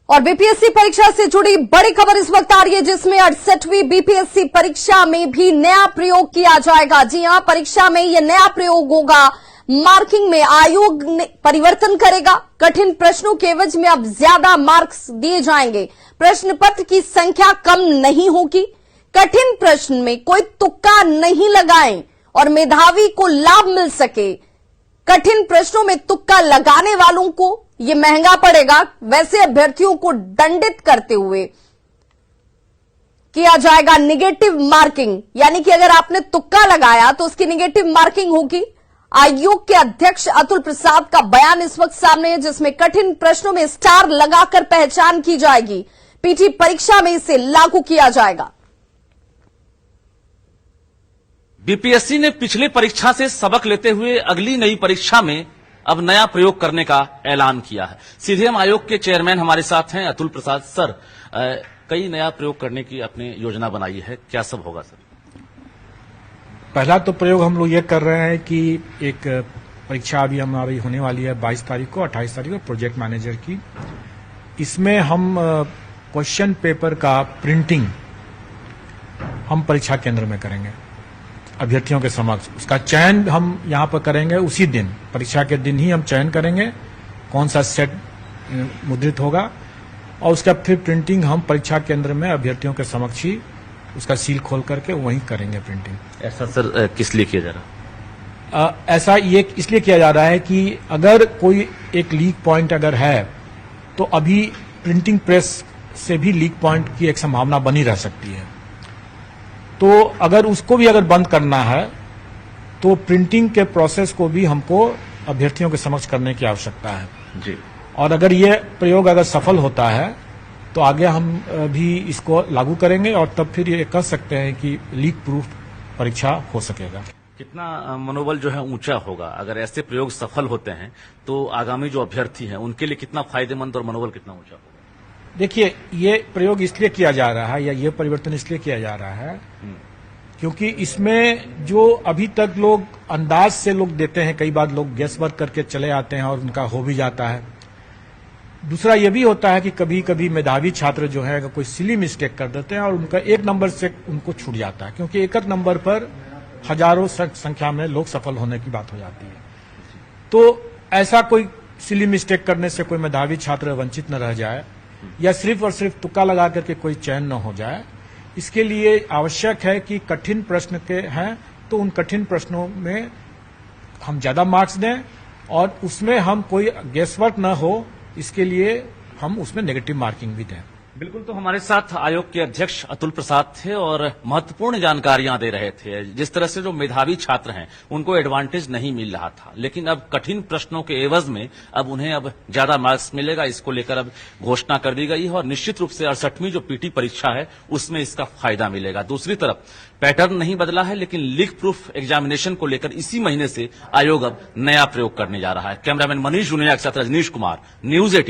और बीपीएससी परीक्षा से जुड़ी बड़ी खबर इस वक्त आ रही है, जिसमें 68वीं बीपीएससी परीक्षा में भी नया प्रयोग किया जाएगा। जी हां, परीक्षा में यह नया प्रयोग होगा। मार्किंग में आयोग ने परिवर्तन करेगा। कठिन प्रश्नों के एवज में अब ज्यादा मार्क्स दिए जाएंगे। प्रश्न पत्र की संख्या कम नहीं होगी। कठिन प्रश्न में कोई तुक्का नहीं लगाएं और मेधावी को लाभ मिल सके। कठिन प्रश्नों में तुक्का लगाने वालों को यह महंगा पड़ेगा। वैसे अभ्यर्थियों को दंडित करते हुए किया जाएगा निगेटिव मार्किंग, यानी कि अगर आपने तुक्का लगाया तो उसकी निगेटिव मार्किंग होगी। आयोग के अध्यक्ष अतुल प्रसाद का बयान इस वक्त सामने है, जिसमें कठिन प्रश्नों में स्टार लगाकर पहचान की जाएगी। पीटी परीक्षा में इसे लागू किया जाएगा। बीपीएससी ने पिछले परीक्षा से सबक लेते हुए अगली नई परीक्षा में अब नया प्रयोग करने का ऐलान किया है। सीधे हम आयोग के चेयरमैन हमारे साथ हैं अतुल प्रसाद। सर, कई नया प्रयोग करने की अपनी योजना बनाई है, क्या सब होगा सर? पहला तो प्रयोग हम लोग ये कर रहे हैं कि एक परीक्षा अभी हमारी होने वाली है 22 तारीख को, 28 तारीख को प्रोजेक्ट मैनेजर की। इसमें हम क्वेश्चन पेपर का प्रिंटिंग हम परीक्षा केंद्र में करेंगे अभ्यर्थियों के समक्ष। उसका चयन हम यहां पर करेंगे उसी दिन, परीक्षा के दिन ही हम चयन करेंगे कौन सा सेट मुद्रित होगा, और उसका फिर प्रिंटिंग हम परीक्षा केंद्र में अभ्यर्थियों के समक्ष ही उसका सील खोल करके वहीं करेंगे प्रिंटिंग। ऐसा सर किस लिए किया जा रहा है? ऐसा ये इसलिए किया जा रहा है कि अगर कोई एक लीक पॉइंट अगर है तो अभी प्रिंटिंग प्रेस से भी लीक पॉइंट की एक संभावना बनी रह सकती है। तो अगर उसको भी अगर बंद करना है तो प्रिंटिंग के प्रोसेस को भी हमको अभ्यर्थियों के समक्ष करने की आवश्यकता है जी। और अगर ये प्रयोग अगर सफल होता है तो आगे हम भी इसको लागू करेंगे और तब फिर ये कह सकते हैं कि लीक प्रूफ परीक्षा हो सकेगा। कितना मनोबल जो है ऊंचा होगा अगर ऐसे प्रयोग सफल होते हैं तो आगामी जो अभ्यर्थी हैं उनके लिए कितना फायदेमंद और मनोबल कितना ऊंचा होगा? देखिए, ये प्रयोग इसलिए किया जा रहा है या ये परिवर्तन इसलिए किया जा रहा है क्योंकि इसमें जो अभी तक लोग अंदाज से लोग देते हैं, कई बार लोग गेस वर्क करके चले आते हैं और उनका हो भी जाता है। दूसरा ये भी होता है कि कभी कभी मेधावी छात्र जो है अगर कोई सिली मिस्टेक कर देते हैं और उनका एक नंबर से उनको छूट जाता है, क्योंकि एक नंबर पर हजारों संख्या में लोग सफल होने की बात हो जाती है। तो ऐसा कोई सिली मिस्टेक करने से कोई मेधावी छात्र वंचित न रह जाए या सिर्फ और सिर्फ तुक्का लगा करके कोई चयन न हो जाए, इसके लिए आवश्यक है कि कठिन प्रश्न के हैं तो उन कठिन प्रश्नों में हम ज्यादा मार्क्स दें और उसमें हम कोई गेसवर्क न हो, इसके लिए हम उसमें नेगेटिव मार्किंग भी दें। बिल्कुल, तो हमारे साथ आयोग के अध्यक्ष अतुल प्रसाद थे और महत्वपूर्ण जानकारियां दे रहे थे। जिस तरह से जो मेधावी छात्र हैं उनको एडवांटेज नहीं मिल रहा था, लेकिन अब कठिन प्रश्नों के एवज में अब उन्हें अब ज्यादा मार्क्स मिलेगा, इसको लेकर अब घोषणा कर दी गई है और निश्चित रूप से 68वीं जो पीटी परीक्षा है उसमें इसका फायदा मिलेगा। दूसरी तरफ पैटर्न नहीं बदला है, लेकिन लीक प्रूफ एग्जामिनेशन को लेकर इसी महीने से आयोग अब नया प्रयोग करने जा रहा है। कैमरामैन मनीष जुनेजा के साथ रजनीश कुमार, न्यूज 18।